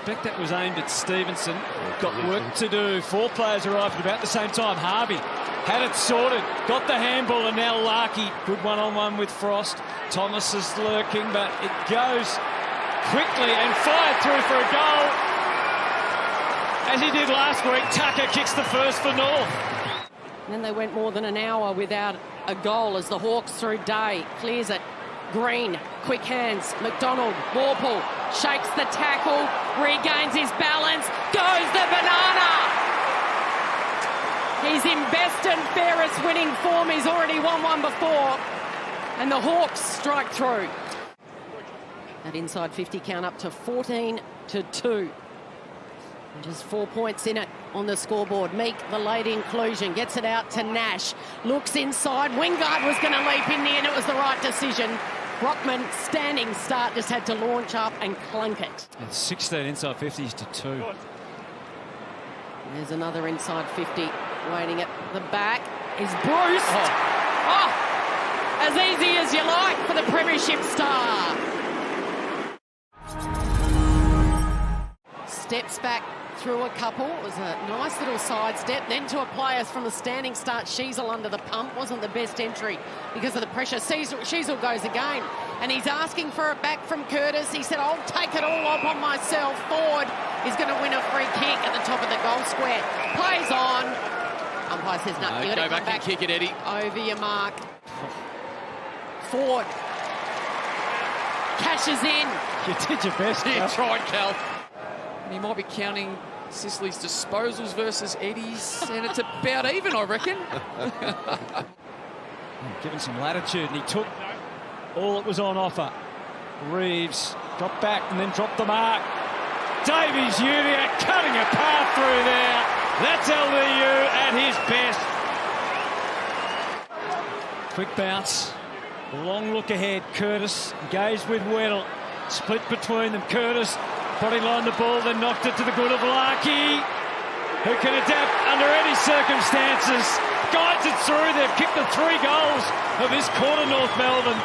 suspect that was aimed at Stevenson. Got work to do. 4 players arrived at about the same time. Harvey had it sorted, got the handball, and now Larkey. Good one-on-one with Frost. Thomas is lurking, but it goes quickly and fired through for a goal. As he did last week, Tucker kicks the first for North. And then they went more than an hour without a goal as the Hawks through Day. Clears it. Green, quick hands. McDonald, Warple, shakes the tackle, regains his balance, goes the banana! He's in best and fairest winning form. He's already won one before. And the Hawks strike through. That inside 50 count up to 14-2. And just 4 points in it on the scoreboard. Meek, the late inclusion, gets it out to Nash. Looks inside. Wingard was going to leap in there, and it was the right decision. Brockman, standing start, just had to launch up and clunk it. It's 16 inside 50s to 2. There's another inside 50 waiting at the back. Is Bruce. Oh, as easy as you like for the Premiership star. Steps back through a couple. It was a nice little side step. Then to a player from the standing start. Sheasel under the pump. Wasn't the best entry because of the pressure. Sheasel goes again. And he's asking for it back from Curtis. He said, I'll take it all up on myself. Ford is going to win a free kick at the top of the goal square. Plays on. Umpire says, no, you've got to come back and kick it, Eddie. Over your mark. Ford cashes in. You did your best. You tried, Cal. And he might be counting Sicily's disposals versus Eddie's, and it's about even, I reckon. Given some latitude, and he took all that was on offer. Reeves dropped back and then dropped the mark. Davies Uvia cutting a path through there. That's LDU at his best. Quick bounce. Long look ahead. Curtis engaged with Weddle. Split between them. Curtis bodylined the ball, then knocked it to the good of Larkey, who can adapt under any circumstances. Guides it through. They've kicked the 3 goals of this quarter, North Melbourne.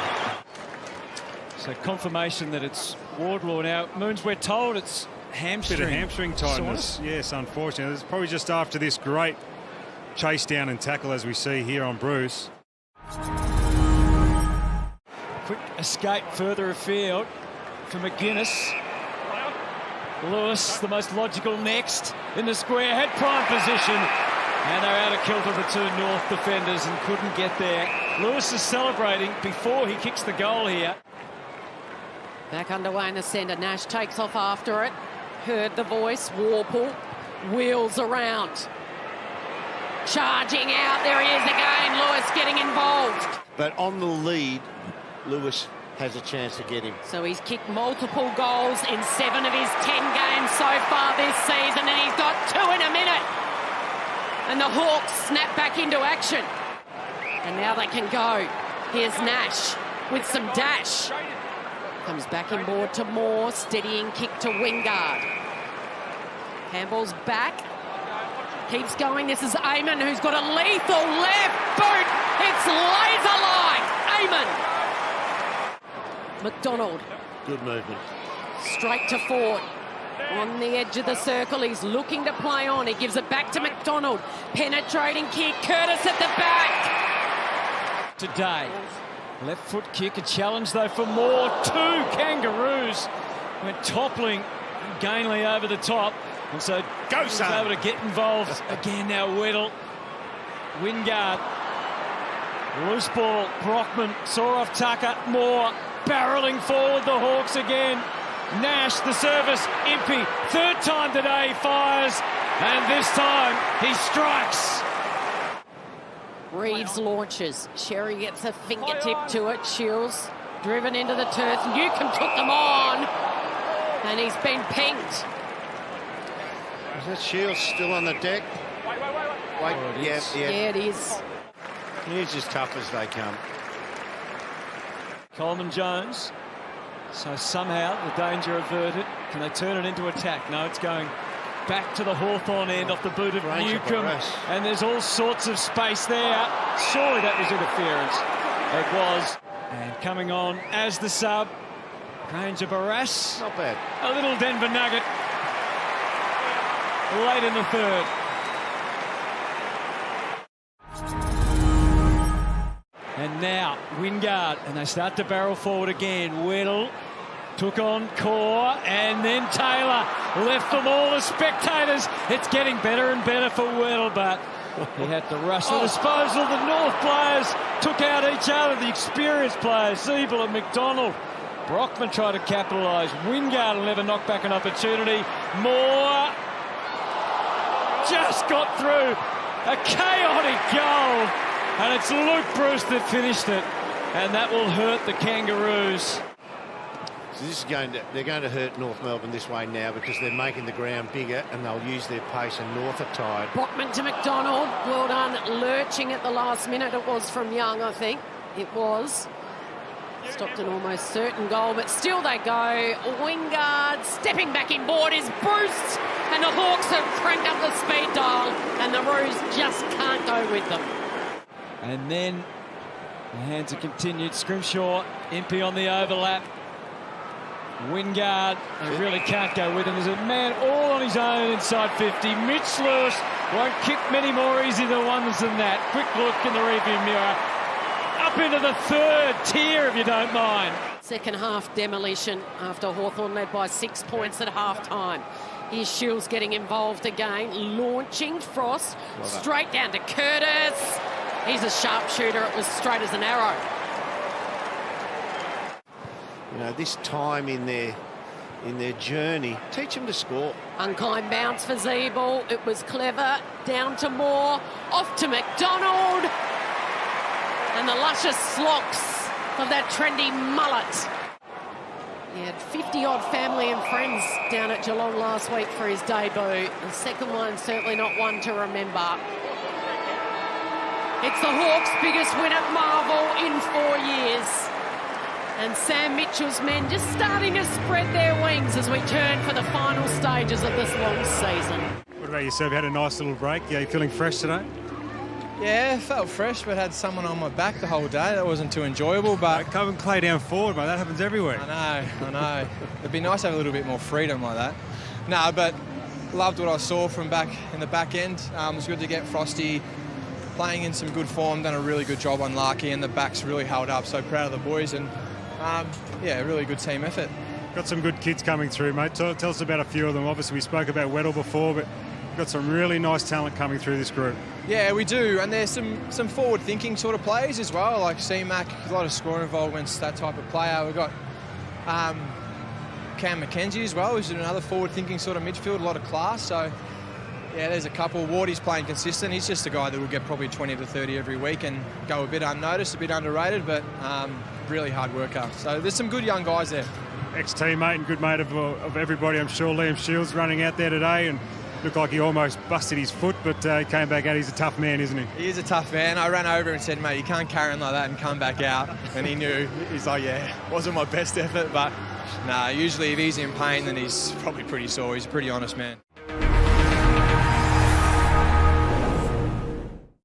So confirmation that it's Wardlaw now. Moons, we're told it's hamstring. Bit of hamstring tightness. Yes, unfortunately. It's probably just after this great chase down and tackle as we see here on Bruce. Quick escape further afield for McGuinness. Lewis, the most logical next in the square, had prime position, and they're out of kilter, the 2 North defenders, and couldn't get there. Lewis is celebrating before he kicks the goal here. Back underway in the centre. Nash takes off after it. Heard the voice. Warple wheels around. Charging out. There he is again. Lewis getting involved. But on the lead, Lewis has a chance to get him. So he's kicked multiple goals in 7 of his 10 games so far this season, and he's got 2 in a minute. And the Hawks snap back into action. And now they can go. Here's Nash with some dash. Comes back inboard to Moore, steadying kick to Wingard. Handball's back. Keeps going. This is Eamon, who's got a lethal left boot. It's laser-like. Eamon. McDonald. Good movement. Straight to Ford. On the edge of the circle. He's looking to play on. He gives it back to McDonald. Penetrating kick. Curtis at the back. Today. Left foot kick. A challenge, though, for Moore. 2 Kangaroos went toppling Gainley over the top. And so was able to get involved again now. Weddle. Wingard. Loose ball. Brockman saw off Tucker. Moore. Barrelling forward, the Hawks again. Nash, the service, Impey, 3rd time today, fires, and this time he strikes. Reeves launches. Sherry gets a fingertip to it. Shields driven into the turf. Newcomb took them on, and he's been pinged. Is that Shields still on the deck? Wait, yeah, it is. He's as tough as they come. Coleman Jones. So somehow the danger averted. Can they turn it into attack? No, it's going back to the Hawthorn end off the boot of Newcomb. And there's all sorts of space there. Surely that was interference. It was. And coming on as the sub, Granger Barras. Not bad. A little Denver nugget late in the third. And now Wingard, and they start to barrel forward again. Weddle took on Core, and then Taylor left them all as spectators. It's getting better and better for Weddle, but he had to rush the disposal. The North players took out each other, the experienced players, Siebel and McDonald. Brockman tried to capitalise. Wingard will never knock back an opportunity. Moore just got through. A chaotic goal. And it's Luke Bruce that finished it. And that will hurt the Kangaroos. So this is they're going to hurt North Melbourne this way now because they're making the ground bigger and they'll use their pace, and North are tired. Brockman to McDonald. Well done. Lurching at the last minute. It was from Young, I think. It was. Stopped an almost certain goal, but still they go. Wingard stepping back inboard is Bruce, and the Hawks have cranked up the speed dial, and the Roos just can't go with them. And then the hands are continued. Scrimshaw, Impey on the overlap. Wingard, they really can't go with him. There's a man all on his own inside 50. Mitch Lewis won't kick many more easy ones than that. Quick look in the rearview mirror. Up into the third tier, if you don't mind. Second half demolition after Hawthorn led by 6 points at half-time. Here's Shields getting involved again, launching Frost straight down to Curtis. He's a sharpshooter. It was straight as an arrow. You know, this time in their journey, teach them to score. Unkind bounce for Siebel. It was clever. Down to Moore. Off to McDonald. And the luscious slocks of that trendy mullet. He had 50-odd family and friends down at Geelong last week for his debut. The second one, certainly not one to remember. It's the Hawks' biggest win at Marvel in 4 years. And Sam Mitchell's men just starting to spread their wings as we turn for the final stages of this long season. What about yourself? You had a nice little break. Yeah, you feeling fresh today? Yeah, felt fresh, but had someone on my back the whole day. That wasn't too enjoyable, but... Come and play down forward, mate. That happens everywhere. I know. It'd be nice to have a little bit more freedom like that. No, but loved what I saw from back in the back end. It was good to get Frosty playing in some good form, done a really good job on Larky, and the backs really held up. So proud of the boys, and yeah, really good team effort. Got some good kids coming through, mate. Tell us about a few of them. Obviously, we spoke about Weddle before, but we've got some really nice talent coming through this group. Yeah, we do, and there's some forward-thinking sort of players as well, like C-Mac, a lot of scoring involvements, that type of player. We've got Cam McKenzie as well, who's another forward-thinking sort of midfield, a lot of class. So, yeah, there's a couple. Wardy's playing consistent. He's just a guy that will get probably 20 to 30 every week and go a bit unnoticed, a bit underrated, but really hard worker. So there's some good young guys there. Ex-teammate and good mate of everybody, I'm sure. Liam Shields running out there today and looked like he almost busted his foot, but came back out. He's a tough man, isn't he? He is a tough man. I ran over and said, mate, you can't carry him like that and come back out. And he knew. He's like, yeah, wasn't my best effort, but nah, usually if he's in pain, then he's probably pretty sore. He's a pretty honest man.